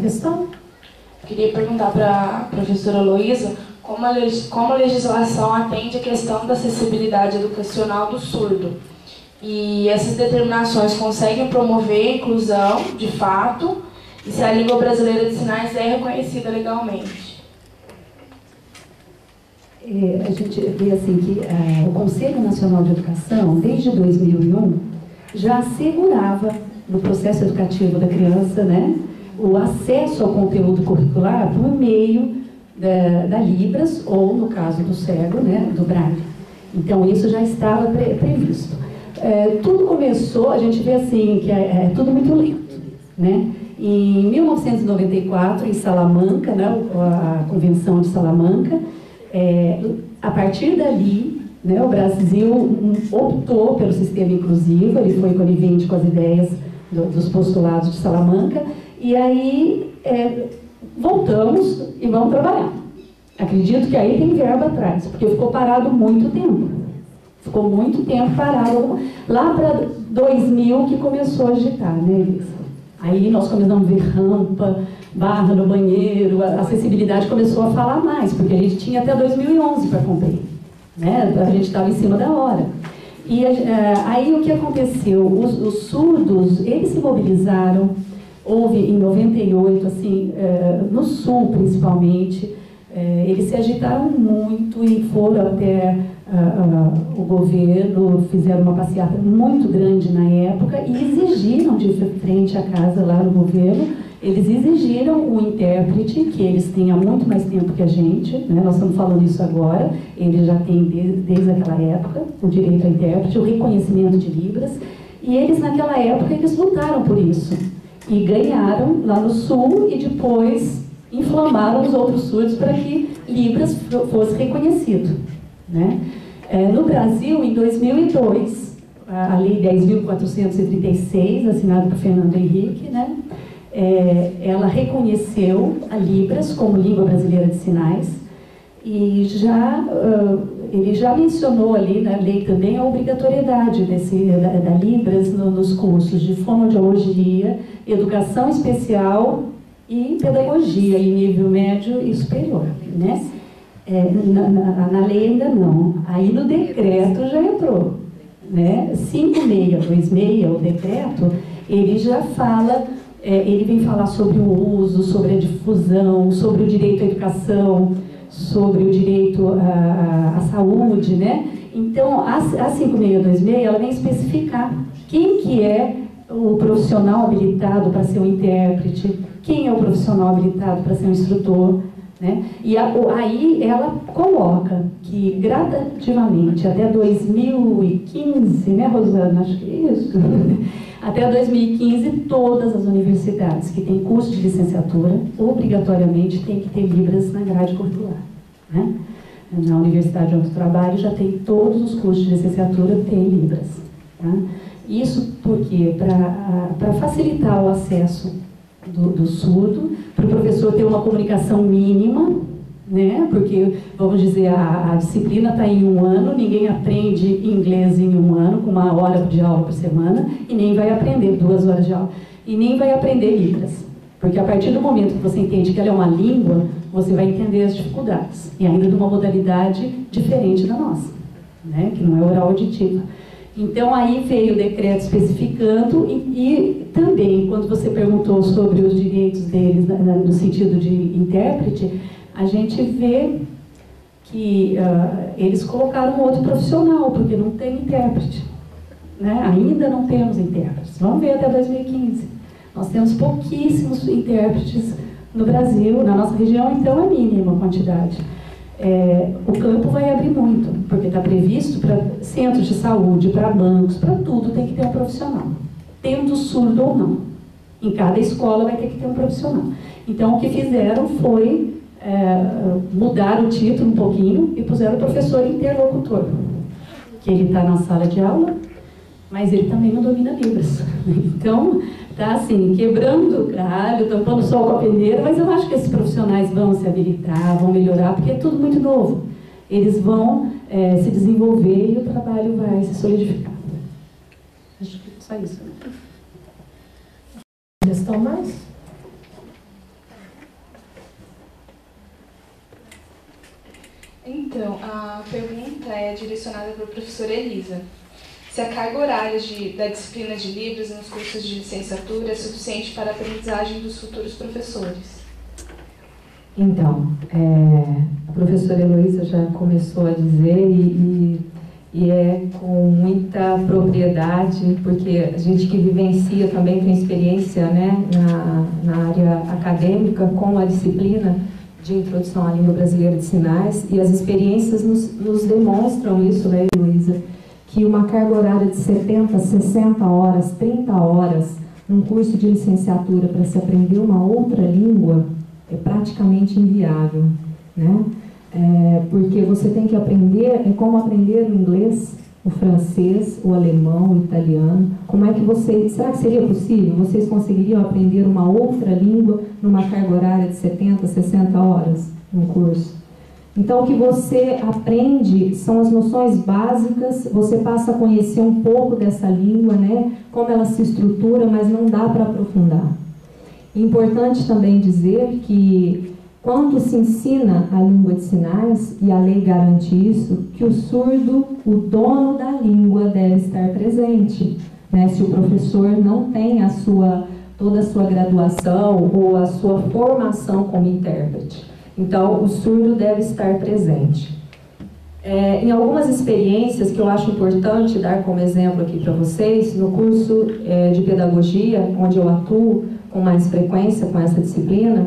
questão? Queria perguntar para a professora Heloísa como a legislação atende a questão da acessibilidade educacional do surdo. E essas determinações conseguem promover a inclusão, de fato, e se a língua brasileira de sinais é reconhecida legalmente. A gente vê assim que o Conselho Nacional de Educação, desde 2001, já assegurava no processo educativo da criança, né, o acesso ao conteúdo curricular por meio da Libras, ou no caso do cego, né, do Braille. Então isso já estava previsto. Tudo começou, a gente vê assim, que é tudo muito lento, né? Em 1994, em Salamanca, né, a Convenção de Salamanca, a partir dali, né, o Brasil optou pelo sistema inclusivo, ele foi conivente com as ideias dos postulados de Salamanca, e aí voltamos e vamos trabalhar. Acredito que aí tem verba atrás, porque ficou parado muito tempo. Ficou muito tempo parado. Lá para 2000 que começou a agitar, né, Elisa? Aí nós começamos a ver rampa, barra no banheiro, a acessibilidade começou a falar mais, porque a gente tinha até 2011 para cumprir, né? A gente estava em cima da hora. E aí o que aconteceu? Os surdos, eles se mobilizaram, houve em 98, assim, no Sul principalmente, eles se agitaram muito e foram até o governo, fizeram uma passeata muito grande na época e exigiram, de frente à casa lá no governo, eles exigiram o intérprete, que eles têm há muito mais tempo que a gente, né? Nós estamos falando isso agora, eles já têm desde aquela época o direito ao intérprete, o reconhecimento de Libras, e eles naquela época eles lutaram por isso e ganharam lá no Sul e depois inflamaram os outros surdos para que Libras fosse reconhecido, né? No Brasil, em 2002, a Lei 10.436, assinada por Fernando Henrique, né? Ela reconheceu a Libras como língua brasileira de sinais e ele já mencionou ali na lei também a obrigatoriedade da Libras nos cursos de fonoaudiologia, educação especial e pedagogia em nível médio e superior, né? Na lei ainda não. Aí no decreto já entrou, né? 5626, o decreto, ele já fala, ele vem falar sobre o uso, sobre a difusão, sobre o direito à educação, sobre o direito à saúde, né? Então, a 5626, ela vem especificar quem que é o profissional habilitado para ser um intérprete, quem é o profissional habilitado para ser um instrutor, né? E aí ela coloca que gradativamente, até 2015, né, Rosana? Acho que é isso. Até 2015, todas as universidades que têm curso de licenciatura, obrigatoriamente tem que ter Libras na grade curricular, né? Na Universidade onde eu trabalho, já tem todos os cursos de licenciatura, tem Libras, tá? Isso porque, para facilitar o acesso do surdo, para o professor ter uma comunicação mínima, né? Porque, vamos dizer, a disciplina está em 1 ano, ninguém aprende inglês em 1 ano, com 1 hora de aula por semana, e nem vai aprender 2 horas de aula, e nem vai aprender Libras. Porque a partir do momento que você entende que ela é uma língua, você vai entender as dificuldades, e ainda de uma modalidade diferente da nossa, né? Que não é oral auditiva. Então, aí veio o decreto especificando e também, quando você perguntou sobre os direitos deles no sentido de intérprete, a gente vê que eles colocaram um outro profissional, porque não tem intérprete, né? Ainda não temos intérpretes. Vamos ver até 2015. Nós temos pouquíssimos intérpretes no Brasil, na nossa região, então é mínima a quantidade. O campo vai abrir muito, porque está previsto para centros de saúde, para bancos, para tudo tem que ter um profissional, tendo surdo ou não. Em cada escola vai ter que ter um profissional. Então o que fizeram foi mudar o título um pouquinho e puseram o professor interlocutor, que ele está na sala de aula, mas ele também não domina Libras. Então, tá assim, quebrando o galho, tampando o sol com a peneira, mas eu acho que esses profissionais vão se habilitar, vão melhorar, porque é tudo muito novo. Eles vão se desenvolver e o trabalho vai se solidificar. Acho que só isso. Questão mais? Então, a pergunta é direcionada para a professora Elisa. Se a carga horária da disciplina de livros nos cursos de licenciatura é suficiente para a aprendizagem dos futuros professores? Então, a professora Heloísa já começou a dizer e é com muita propriedade, porque a gente que vivencia também tem experiência, né, na área acadêmica com a disciplina de Introdução à Língua Brasileira de Sinais, e as experiências nos demonstram isso, né, Heloísa, que uma carga horária de 70, 60 horas, 30 horas num curso de licenciatura para se aprender uma outra língua é praticamente inviável, né? Porque você tem que aprender, é como aprender o inglês, o francês, o alemão, o italiano. Como é que será que seria possível? Vocês conseguiriam aprender uma outra língua numa carga horária de 70, 60 horas no curso? Então, o que você aprende são as noções básicas, você passa a conhecer um pouco dessa língua, né? Como ela se estrutura, mas não dá para aprofundar. Importante também dizer que, quando se ensina a língua de sinais, e a lei garante isso, que o surdo, o dono da língua, deve estar presente, né? Se o professor não tem toda a sua graduação ou a sua formação como intérprete. Então, o surdo deve estar presente. Em algumas experiências que eu acho importante dar como exemplo aqui para vocês, no curso de pedagogia, onde eu atuo com mais frequência com essa disciplina,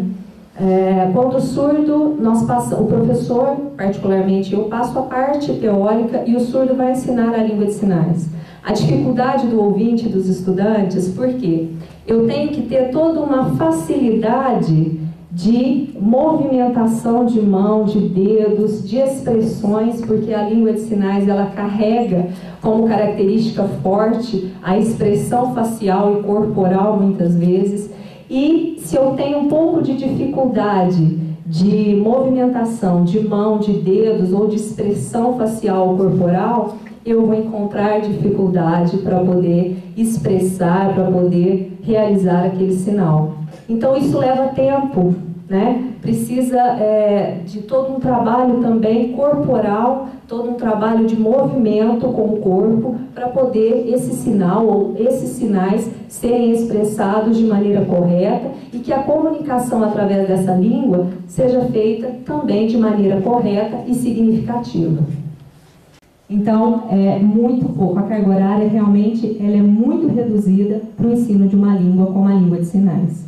quando o surdo, o professor, particularmente eu, passo a parte teórica e o surdo vai ensinar a língua de sinais. A dificuldade do ouvinte, dos estudantes, por quê? Eu tenho que ter toda uma facilidade de movimentação de mão, de dedos, de expressões, porque a língua de sinais ela carrega como característica forte a expressão facial e corporal muitas vezes. E se eu tenho um pouco de dificuldade de movimentação de mão, de dedos ou de expressão facial ou corporal, eu vou encontrar dificuldade para poder expressar, para poder realizar aquele sinal. Então isso leva tempo, né? Precisa de todo um trabalho também corporal, todo um trabalho de movimento com o corpo para poder esse sinal ou esses sinais serem expressados de maneira correta e que a comunicação através dessa língua seja feita também de maneira correta e significativa. Então, é muito pouco. A carga horária realmente ela é muito reduzida para o ensino de uma língua como a língua de sinais.